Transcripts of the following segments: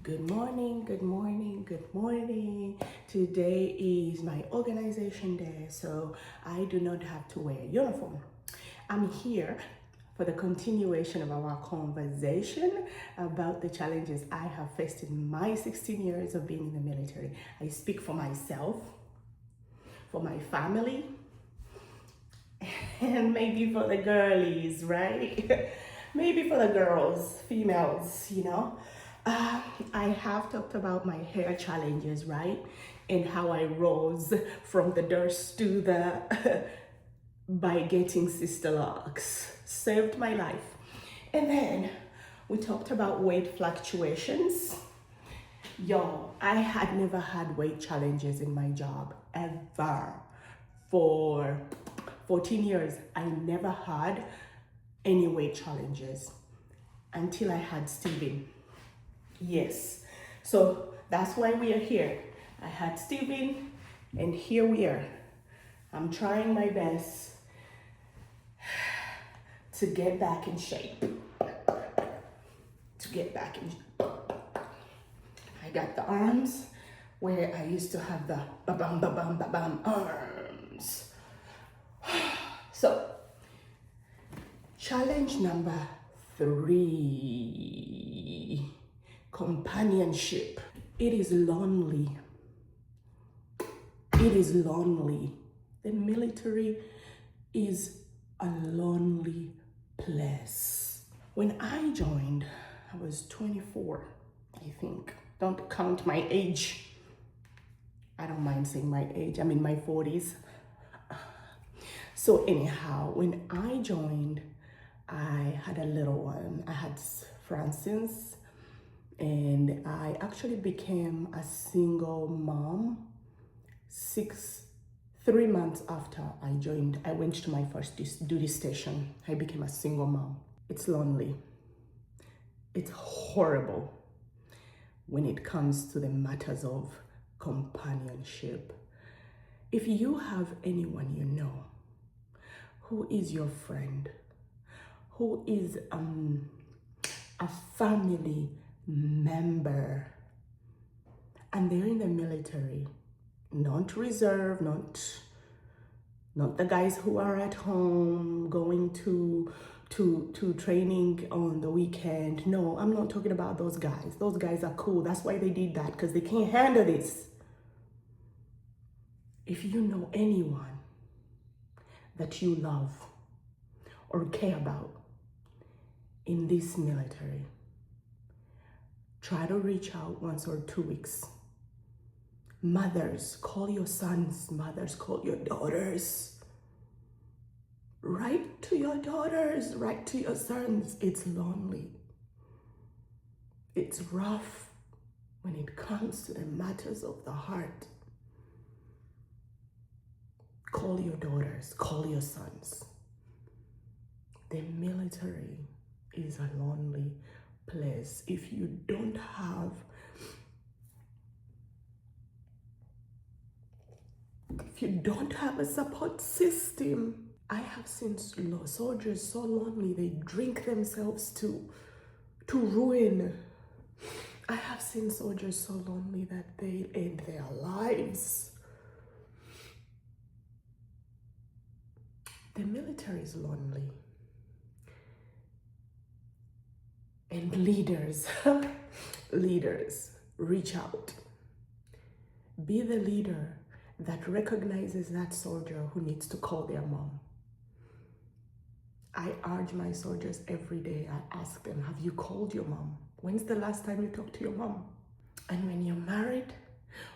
Good morning, good morning, good morning. Today is my organization day, so I do not have to wear a uniform. I'm here for the continuation of our conversation about the challenges I have faced in my 16 years of being in the military. I speak for myself, for my family, and maybe for the girlies, right? Maybe for the girls, females. I have talked about my hair challenges, right? And how I rose from the dust to the by getting sister locks. Saved my life. And then we talked about weight fluctuations. Yo, I had never had weight challenges in my job ever. For 14 years, I never had any weight challenges until I had Steven. Yes, so that's why we are here. I had Steven, and here we are. I'm trying my best to get back in shape. I got the arms where I used to have the ba-bam, ba-bam, ba-bam arms. So, challenge number 3, companionship. It is lonely. It is lonely. The military is a lonely place. When I joined, I was 24, I think. Don't count my age. I don't mind saying my age. I'm in my 40s. So anyhow, when I joined, I had a little one. I had Francis, and I actually became a single mom 3 months after I joined. I went to my first duty station. I became a single mom. It's lonely. It's horrible when it comes to the matters of companionship. If you have anyone you know who is your friend, who is a family member, and they're in the military, not reserve, not the guys who are at home going to training on the weekend. No, I'm not talking about those guys. Those guys are cool. That's why they did that, because they can't handle this. If you know anyone that you love or care about in this military, try to reach out once or 2 weeks. Mothers, call your sons. Mothers, call your daughters. Write to your daughters, write to your sons. It's lonely. It's rough when it comes to the matters of the heart. Call your daughters, call your sons. The military is a lonely place. If you don't have a support system, I have seen soldiers so lonely they drink themselves to ruin. I have seen soldiers so lonely that they end their lives. The military is lonely. And leaders, reach out. Be the leader that recognizes that soldier who needs to call their mom. I urge my soldiers every day. I ask them, have you called your mom? When's the last time you talked to your mom? And when you're married,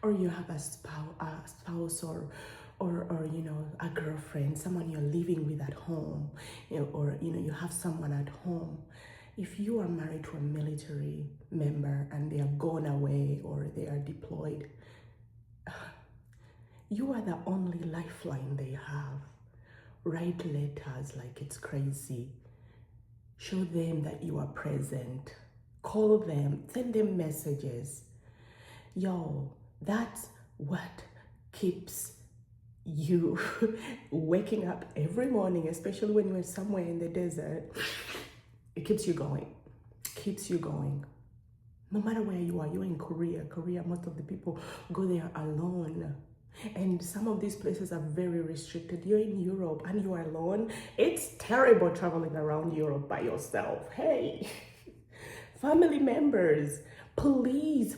or you have a spouse or a girlfriend, someone you're living with at home, or you have someone at home. If you are married to a military member and they are gone away or they are deployed, you are the only lifeline they have. Write letters like it's crazy. Show them that you are present. Call them, send them messages. Yo, that's what keeps you waking up every morning, especially when you're somewhere in the desert. It keeps you going. No matter where you are, you're in Korea, most of the people go there alone. And some of these places are very restricted. You're in Europe and you're alone. It's terrible traveling around Europe by yourself. Hey, family members, please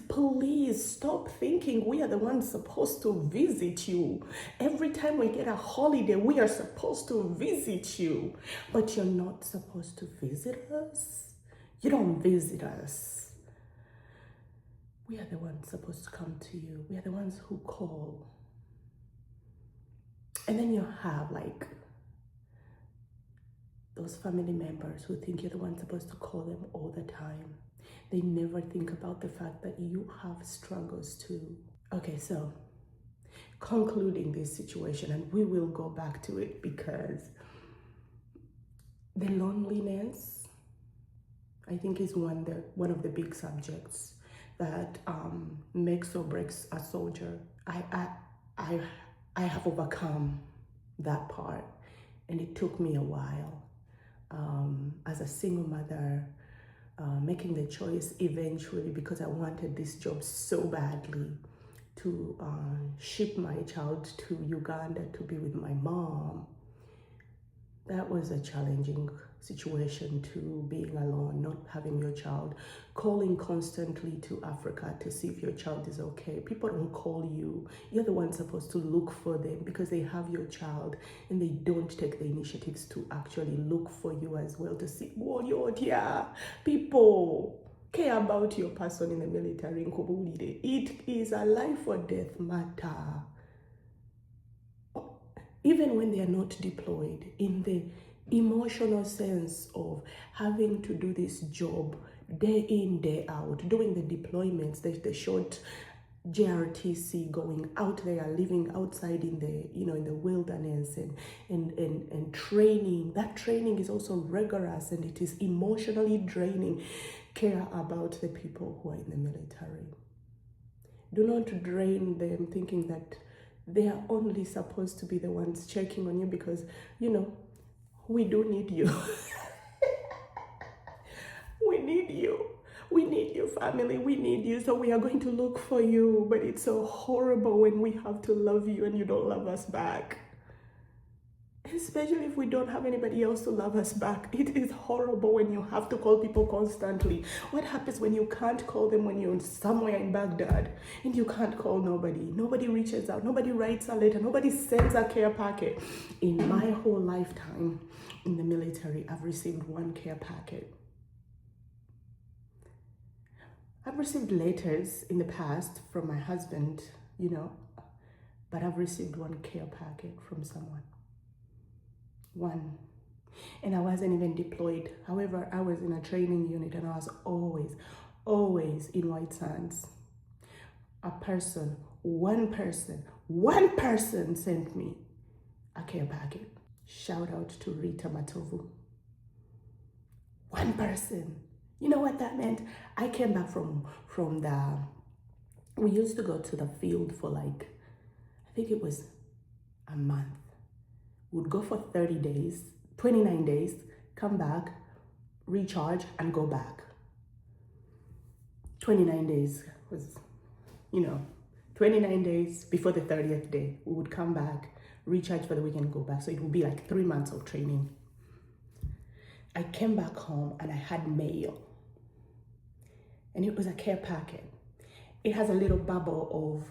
stop thinking we are the ones supposed to visit you. Every time we get a holiday, we are supposed to visit you. But you're not supposed to visit us. You don't visit us. We are the ones supposed to come to you. We are the ones who call. And then you have like those family members who think you're the one supposed to call them all the time. They never think about the fact that you have struggles too. Okay, so concluding this situation, and we will go back to it because the loneliness, I think, is one of the big subjects that makes or breaks a soldier. I have overcome that part, and it took me a while. As a single mother, making the choice eventually, because I wanted this job so badly, to ship my child to Uganda to be with my mom. That was a challenging situation, to being alone, not having your child, calling constantly to Africa to see if your child is okay. People don't call you. You're the one supposed to look for them because they have your child, and they don't take the initiatives to actually look for you as well, to see, oh, you're here. People care about your person in the military. It is a life or death matter. Even when they are not deployed, in the emotional sense of having to do this job day in, day out, doing the deployments, the short JRTC, going out there, living outside in the wilderness, and training. That training is also rigorous, and it is emotionally draining. Care about the people who are in the military. Do not drain them thinking that they are only supposed to be the ones checking on you, because, we do need you. We need you. We need your family. We need you. So we are going to look for you. But it's so horrible when we have to love you and you don't love us back. Especially if we don't have anybody else to love us back. It is horrible when you have to call people constantly. What happens when you can't call them when you're somewhere in Baghdad and you can't call nobody? Nobody reaches out. Nobody writes a letter. Nobody sends a care packet. In my whole lifetime in the military, I've received one care packet. I've received letters in the past from my husband, but I've received one care packet from someone. One. And I wasn't even deployed. However, I was in a training unit, and I was always in White Sands. One person sent me a care packet. Shout out to Rita Matovu. One person. You know what that meant? I came back from we used to go to the field for I think it was a month. We'd go for 30 days, 29 days, come back, recharge, and go back. 29 days was, 29 days before the 30th day. We would come back, recharge for the weekend, go back. So it would be 3 months of training. I came back home and I had mail. And it was a care packet. It has a little bubble of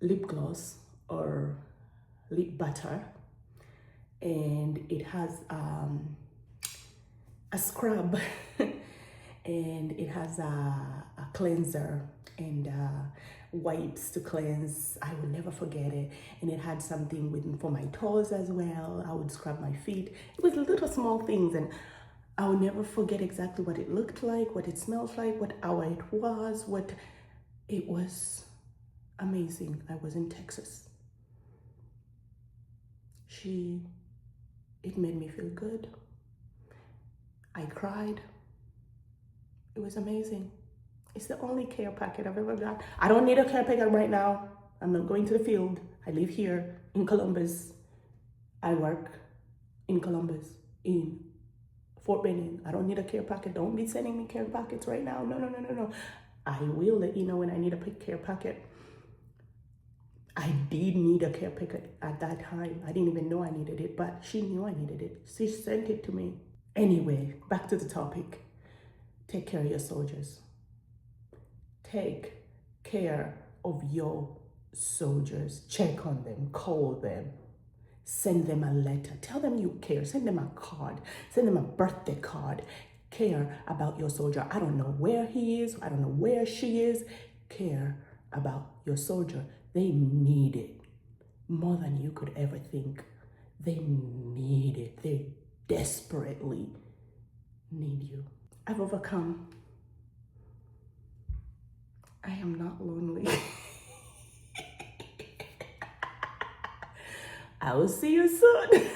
lip gloss or lip butter, and it has a scrub and it has a cleanser and wipes to cleanse. I will never forget it. And it had something for my toes as well. I would scrub my feet. It was little small things, and I will never forget exactly what it looked like, what it smells like, what hour it was, it was amazing. I was in Texas. It made me feel good. I cried. It was amazing. It's the only care packet I've ever got. I don't need a care packet right now. I'm not going to the field. I live here in Columbus. I work in Columbus, in Fort Benning, I don't need a care packet. Don't be sending me care packets right now. No, no, no, no, no. I will let you know when I need a care packet. I did need a care packet at that time. I didn't even know I needed it, but she knew I needed it. She sent it to me. Anyway, back to the topic. Take care of your soldiers. Take care of your soldiers. Check on them, call them, send them a letter. Tell them you care. Send them a card. Send them a birthday card. Care about your soldier. I don't know where he is. I don't know where she is. Care about your soldier. They need it more than you could ever think. They need it. They desperately need you. I've overcome. I am not lonely. I will see you soon.